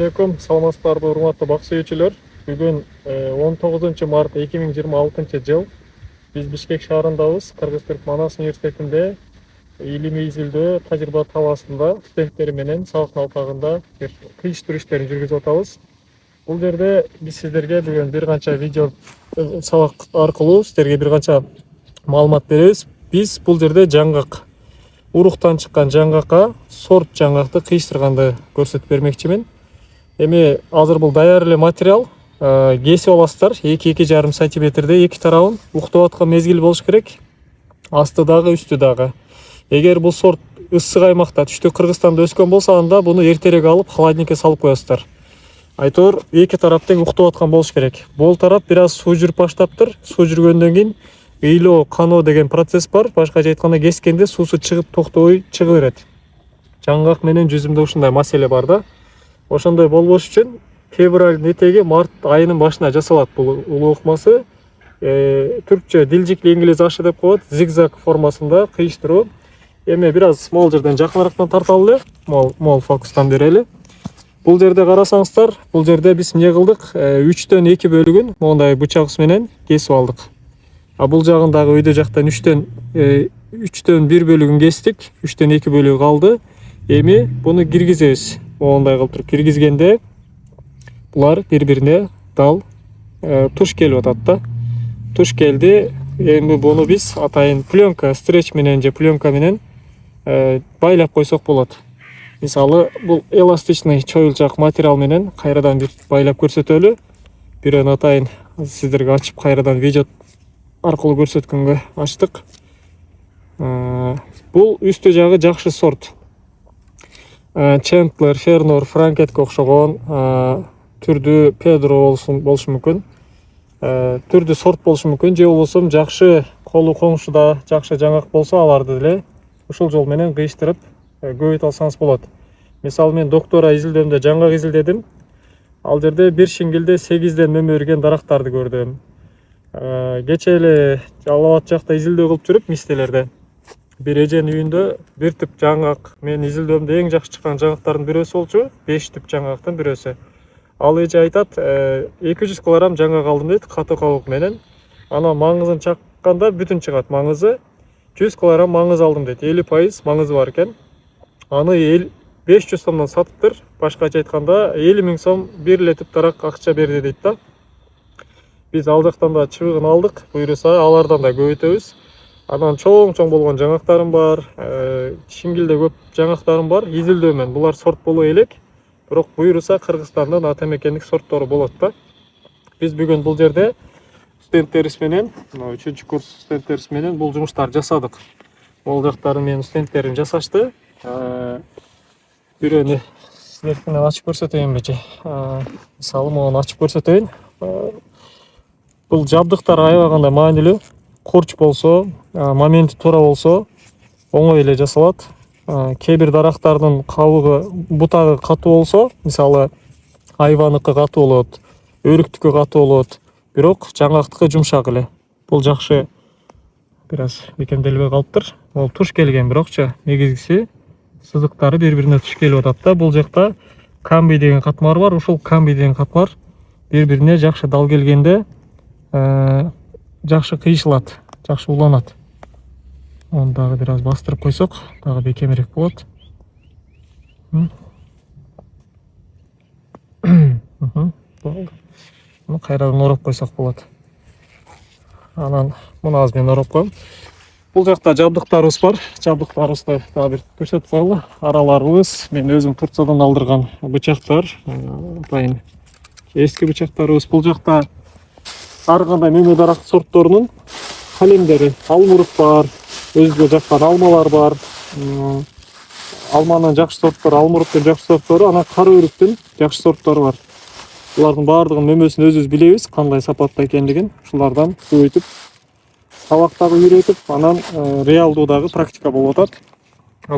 алейкум, саламатсыздарбы урматтуу бак сүйүүчүлөр. Бүгүн 19 март 2026 жыл. Биз Бишкек шаарындабыз. Кыргыз-Түрк Манас университетинде илимий изилдөө тажрыйба талаасында студенттери менен сабак алкагында бир кыйыштыруу иштерин жүргүзүп атабыз. Бул жерде биз сиздерге бүгүн бир канча видео сабак аркылуу сиздерге бир канча маалымат беребиз. Биз бул жерде жаңгак, уруктан чыккан жаңгакка сорт жаңгакты кыйыштырганды көрсөтүп бермекчимин. Эми азыр бул даяр эле материал, кесип аласыздар 2-2,5 сантиметрде эки тарабын уктап аткан мезгил болуш керек. Асты дагы, үстү дагы. Эгер бул сорт ысык аймакта, түштүк Кыргызстанда өскөн болсо, анда буну эртерээк алып холодильникке салып коесуздар. Айтор эки тарап тең уктап аткан болуш керек. Бул тарап бир аз суу жүрүп баштаптыр. Суу жүргөндөн кийин ыйлоо, каноо деген процесс бар. Башкача айтканда кескенде суусу чыгып токтобой чыга берет. Жаңгак менен жүзүмдө ушундай маселе бар да. Ошондой болбош үчүн февралдын этеги март айынын башына жасалат бул улуу ыкмасы. Түркчө дилжикли инглиз ашы деп коет, зигзаг формасында кыйыштыруу. Эми бир аз могул жерден жакыныраактан тарталы эле, могул фокустан берели. Бул жерде карасаңыздар, бул жерде биз эмне кылдык? 3төн 2 бөлүгүн моундай бычагыбыз менен кесип алдык. А бул жагындагы өйдө жактан 3төн 1 бөлүгүн кестик, 3төн 2 бөлүгү калды. Эми буну киргизебиз. Моундай кылып туруп киргизгенде булар бири-бирине дал туш келип атат да. Туш келди. Эми буну биз атайын пленка, стреч менен же пленка менен байлап койсок болот. Мисалы, бул эластичный чоюлчак материал менен кайрадан бир байлап көрсөтөлү. Бирөөнү атайын сиздерге ачып кайрадан видео аркылуу көрсөткөнгө ачтык. Бул үстү жагы жакшы сорт. Чентлер, Фернор, Франкетке окшогон түрдүү Педро болушу мүмкүн. Түрдүү сорт болушу мүмкүн. Же болбосо жакшы колу коңшуда жакшы жаңгак болсо, аларды деле ушул жол менен кыйыштырып көбөйтө алсаңыз болот. Мисалы, мен доктора изилдөөмдө жаңгак изилдедим. Ал жерде бир шиңгилде 8ден мөмөргөн дарактарды көрдүм. Кече эле Алабат жакта изилдөө кылып жүрүп мистелерде бир эженин үйүндө бир түп жаңгак, мен изилдөөмдө эң жакшы чыккан жаңгактардын бирөөсү болчу, 5 түп жаңгактын бирөөсү. Ал эже айтат, 200 килограмм жаңгак алдым дейт, катуу кабык менен. Ана маңызын чакканда бүтүн чыгат маңызы. 100 килограмм маңыз алдым дейт, 50% маңызы бар экен. Аны 500 сомдон сатыптыр. Башкача айтканда 50 000 сом бир эле түп дарак акча берди дейт да. Биз ал жактан да чыбыгын алдык, буйруса алардан да көбөйтөбүз. Анан чоң болгон жаңгактарым бар, шиңгилде көп жаңгактарым бар. Изилдөөмөн булар сорт боло элек, бирок буйруса Кыргызстандын ата мекендик сорттору болот да. Биз бүгүн бул жерде студенттерибиз менен, 3-курс студенттерибиз менен бул жумуштарды жасадык. Бул жактарын менин студенттерим жасашты. Бирөөнү сиздерге ачып көрсөтөйүн бечи. Мисалы, муну ачып көрсөтөйүн. Бул жабдыктар аябаганда маанилүү. Курч болсо, моменти туура болсо, оңой эле жасалат. Кээ бир дарактардын кабыгы, бутагы катуу болсо, мисалы, айваныкы катуу болот, өрүктүкү катуу болот, бирок жаңгактыкы жумшак эле. Бул жакшы бир аз бекемделбей калыптыр. Ол туш келген, бирокчу негизгиси сызыктары бири-бирине туш келип атат да. Бул жакта камбий деген катмар бар. Ушул камбий деген катмар бири-бирине жакшы дал келгенде жакшы кыйшылат, жакшы уланат. Оны дагы бир аз бастырып койсок, дагы бекемирээк болот. Муну кайрадан ороп койсок болот. Анан муну азыр мен ороп коем. Бул жакта жабдыктарыбыз бар. Жабдыктарыбызды дагы бир көрсөтүп коелу. Араларыбыз мен өзүм Турциядан алдырган бычактар, атайын эски бычактарыбыз. Бул жакта ар кандай мөмө дарак сортторунун калемдери, алмурут бар, өзгө жактан алмалар бар. Алманын жакшы сорттору, алмуруттун жакшы сорттору, анан кара өрүктүн жакшы сорттору бар. Булардын баардыгынын мөмөсүн өзүбүз билебиз, кандай сапатта экендигин. Ушулардан көбөйтүп, сабактагы үйрөтүп, анан реалдуудагы практика болуп атат.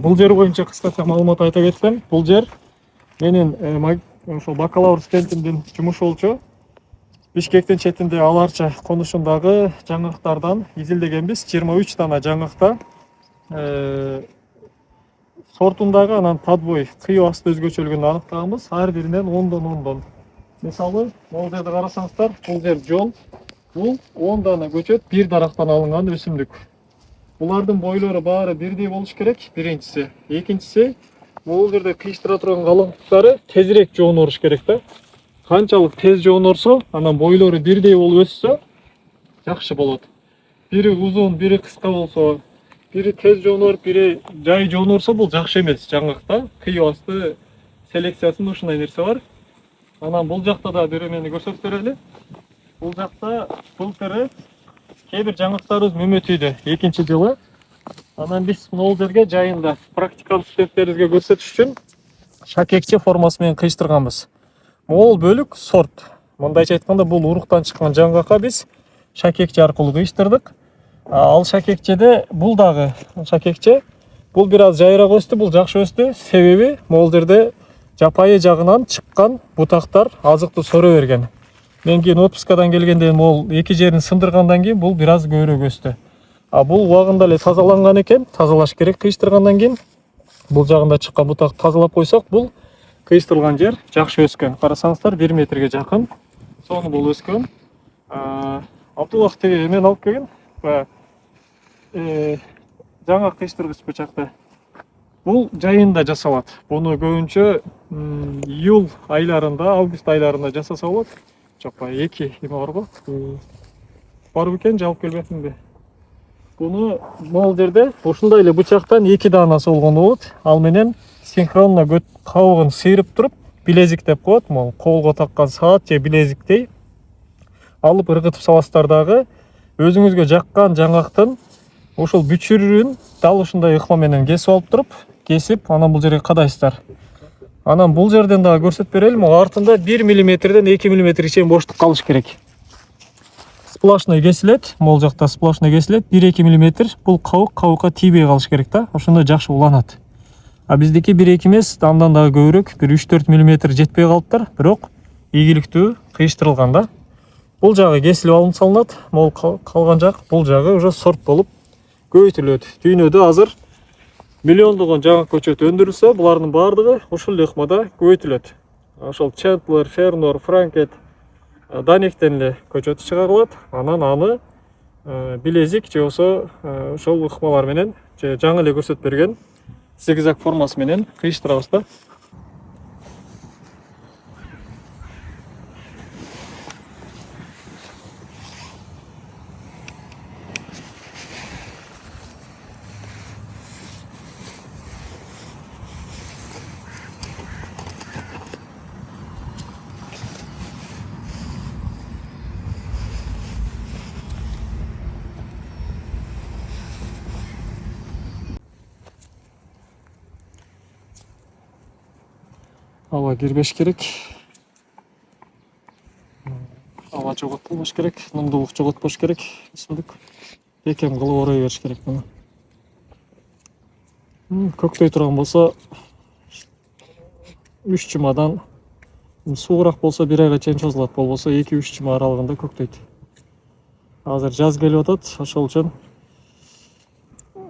Бул жер боюнча кыскача маалымат айта кетсем, бул жер менин ошол бакалавр студентимдин жумушу болчу. Бишкектин четинде аларча конушундагы жаңгактардан изилдегенбиз. 23 дана жаңгакта сортундагы анан подбой кыйоо асты өзгөчөлүгүн аныктаганбыз. Ар биринен 10 Мисалы, могул жерде карасаңыздар, бул жер жол. Бул 10 дана көчөт бир дарактан алынган өсүмдүк. Булардын бойлору баары бирдей болуш керек, биринчиси. Экинчиси, могул жерде кыйыштыра турган калыңдыктары тезирээк жооноруш керек да. Канчалык тез жоонорсо, анан бойлору бирдей болуп өссө, жакшы болот. Бири узун, бири кыска болсо, бири тез жооноруп, бири жай жоонорсо, бул жакшы эмес жаңгакта. Кыйоо асты селекциясында ушундай нерсе бар. Анан бул жакта да беремени көрсөтүп берели. Бул жакта былтыры кээ бир жаңгактарыбыз мөмөтүйдү экинчи жылы. Анан биз могул жерге жайында практикалык студенттерибизге көрсөтүш үчүн шакекче формасы менен кыйыштырганбыз. Могул бөлүк сорт. Мындайча айтканда, бул уруктан чыккан жаңгакка биз шакекче аркылуу кыйыштырдык. Ал шакекчеде бул дагы шакекче. Бул бир аз жайыраак өстү, бул жакшы өстү. Себеби могул жерде жапайы жагынан чыккан бутактар азыкты сора берген. Мен кийин отпускадан келгенде могул эки жерин сындыргандан кийин бул бир аз көбүрөөк өстү. Бул убагында эле тазаланган экен, тазалаш керек кыйыштыргандан кийин. Бул жагында чыккан бутакты тазалап койсок, бул кыйыштырылган жер жакшы өскөн. Карасаңыздар 1 метрге жакын. Сону бул өскөн. Абдуллах теге мен алып келген. Жаңа кыйыштыргыч бычакты. Бул жайында жасалат. Буну көбүнчө июль айларында, август айларында жасаса болот. Жок, эки эме барго. Бар бекен, жалып келбепминби? Буну могул жерде ушундай эле бычактан 2 данасы болгону болот. Ал менен синхронно кабыгын сыйрып туруп, билезик деп коет, могул колго таккан саат же билезиктей алып ыргытып саласыздар дагы. Өзүңүзгө жаккан жаңгактын ошол бүчүрүн дал ушундай ыкма менен кесип алып туруп, анан бул жерге кадайсыздар. Анан бул жерден дагы көрсөтүп берели, могу артында 1 мм-ден 2 мм чейин боштук калыш керек. Сплошной кесилет, могул жакта сплошной кесилет, 1-2 мм. Бул кабыкка тийбей калыш керек да, ошондо жакшы уланат. Биздики 1-2 эмес, андан дагы көбүрөөк, бир 3-4 мм жетпей калыптыр, бирок ийгиликтүү кыйыштырылган да. Бул жагы кесилип алынып салынат, могул калган жак бул жагы уже сорт болуп көбөйтүлөт. Дүйнөдө азыр миллиондогон жаңгак көчөт өндүрүлсө, булардын баардыгы ушул ыкмада көбөйтүлөт. Ошол Чендлер, Фернор, Франкет, Даниктен эле көчөт чыгарылат. Анан аны билезик же болсо ошол ыкмалар менен же жаңы эле көрсөтүп берген зигзаг формасы менен кыйыштырабыз да. Ава кирбеш керек. Ава жоготпош керек, нымдуулук жоготпош керек. Өсүмдүк бекем кылып орой бериш керек муну. Көктөй турган болсо 3 жумадан, суураак болсо 1 айга чейин созулат, болбосо 2-3 жума аралыгында көктөйт. Азыр жаз келип атат, ошол үчүн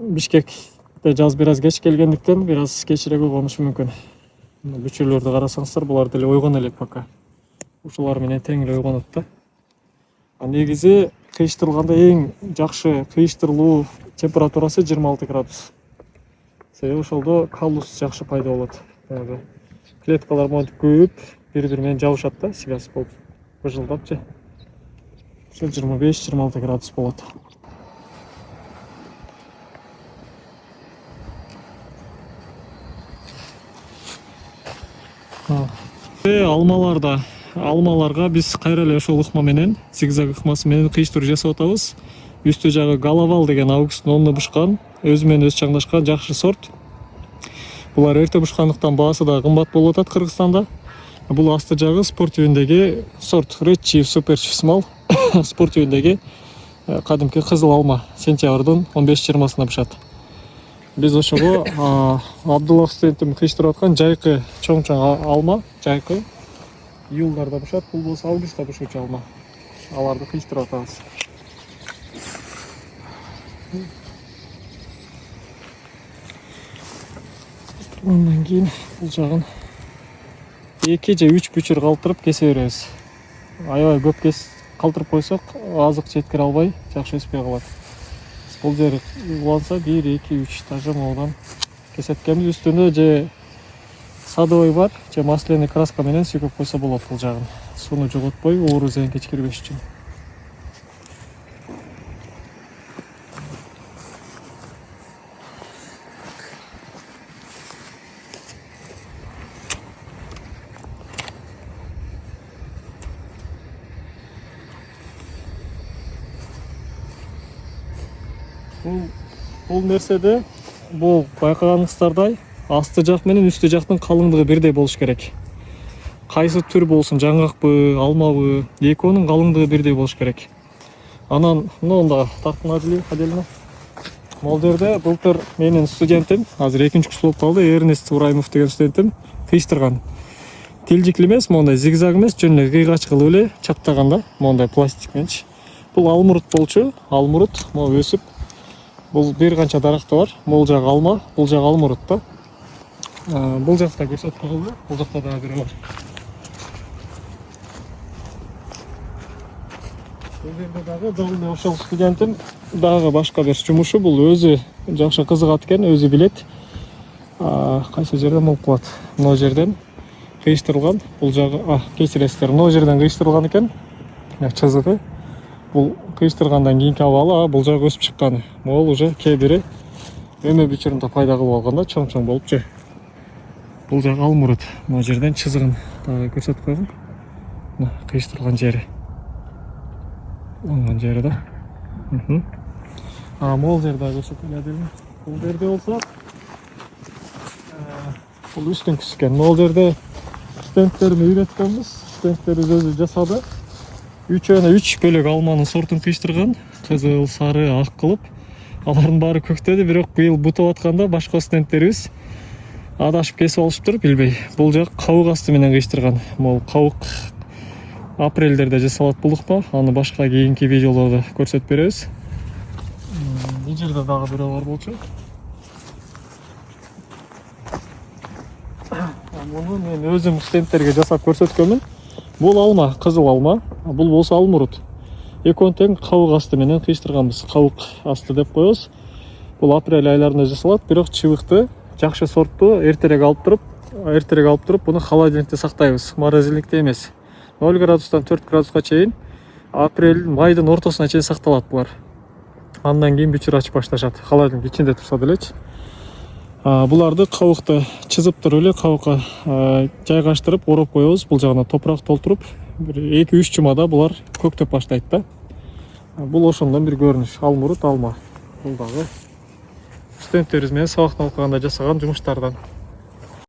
Бишкекте жаз бир аз кеч келгендиктен бир аз кечирээк уйгонушу мүмкүн. Бүчүрлөрдү карасаңыздар, булар деле ойгон элек пока. Ушулар менен тең эле ойгонот да. Негизи кыйыштырылганда эң жакшы кыйыштырылуу температурасы 26 градус. Себеби ошолдо каллус жакшы пайда болот. Клеткалар монтип көбүп, бири-бири менен жабышат да, связь болуп, быжылдапчы. Ошо 25-26 градус болот. Алмаларга биз кайра эле ошол ыкма менен, зигзаг ыкмасы менен кыйыштыруу жасап атабыз. Үстү жагы Галавал деген августтун 10-уна бушкан, өзү менен өзү чаңдашкан жакшы сорт. Булар эрте бушкандыктан баасы да кымбат болуп атат Кыргызстанда. Бул асты жагы спорт түрүндөгү сорт, Red Chief Super Small спорт түрүндөгү кадимки кызыл алма, сентябрдын 15-20-сына бушат. Биз ошого Абдуллах студентим кыйыштырып аткан жайкы чоң-чоң алма, жайкы июлдарда бушат, бул болсо августта бушучу алма. Аларды кыйыштырып атабыз. Ondan кейін бұл жағын 2 же 3 бүчір қалтырып кесе береміз. Аябай көп қалтырып қойсақ, азық жеткіре албай, жақсы өспей қалады. Бұл жері уланса 1, 2, 3 тажамаудан кесеткенбіз. Үстіне же садовый бар, же масляный краска менен сүйкөп қойса болады бұл жағын. Суны жоғалтпай, оору зыян кечкирбеш үчүн. Бұл нерседе, бұл байқағаныңыздардай асты жақ менен үсті жақтың қалыңдығы бірдей болуш керек. Қайсы түр болсын, жаңғақпы, алмабы, екеуінің қалыңдығы бірдей болуш керек. Анан, онда тартын отдельно. Мол жерде былтыр менин студентим, азыр 2-курс болуп калды, Эрнест Ураймов деген студентим кыйштырган. Тилжикли эмес, мондай зигзаг эмес, жөн эле кыйгач кылып эле чаптаган да, мондай пластик мененчи. Бул алмурут болчу, алмурут, могу өсүп. Бұл бир канча даракты бар. Бул жак алма, бул жак алмурут да. Бул жакта көрсөтүп коелду. Бул жакта дагы бири бар. Бул жерде дагы дагы ошол студентим дагы башка бир жумушу. Бул өзү жакшы кызыгат экен, өзү билет. Кайсы жерден болуп калат? Мына жерден кыйштырылган. Бул жагы, кечиресиздер, мына жерден кыйштырылган экен. Чызыгы. Бұл кыйштыргандан кийинки абалы, бұл жағы өсіп шыққаны. Ол уже кээ бири өмө бүчүрүндө пайда кылып алганда чоң-чоң болуп же. Бұл жағы алмурут. Мына жерден чызыгын дагы көрсөтүп койгон. Мына кыйштырылган жери. Оңгон жери да. Мол жерде көрсөтүп эледим. Бул жерде болсо, бул үстүңкүсү экен. Мол жерде стендтерди үйрөткөнбүз. Стендтерди өзү жасады. 3 бөлөк алманын сортун кыйштырган, кызыл, сары, ак кылып. Алардын баары көктөдү, бирок быйыл бутуп атканда башка студенттерибиз адашып кесип алышыптыр, билбей. Бул жак кабык асты менен кыйштырган. Могу кабык апрелдерде жасалат булукпа, аны башка кийинки видеолордо көрсөтүп беребиз. Бул жерде дагы бирөө бар болчу. Муну мен өзүм студенттерге жасап көрсөткөнмүн. Бул алма, кызыл алма, бул болсо алмурут. Экөөнү тең кабык асты менен кыйштырганбыз. Кабык асты деп коебуз. Бул апрель айларында жасалат, бирок чыбыкты жакшы сортту эртерээк алып туруп, буну холодильникте сактайбыз, морозильникте эмес. 0 градустан 4 градуска чейин апрель, майдын ортосуна чейин сакталат булар. Андан кийин бүчүр ачып башташат. Холодильник ичинде турса делечи. Буларды кабыкты чызып туруп эле кабыкка жайгаштырып ороп коебуз. Бул жагына топурак толтуруп, 2-3 жумада булар көктөп баштайт да. Бул ошондон бир көрүнүш. Алмурут, алма. Бул дагы студенттерибиз менен сабактан окуганда жасаган жумуштардан.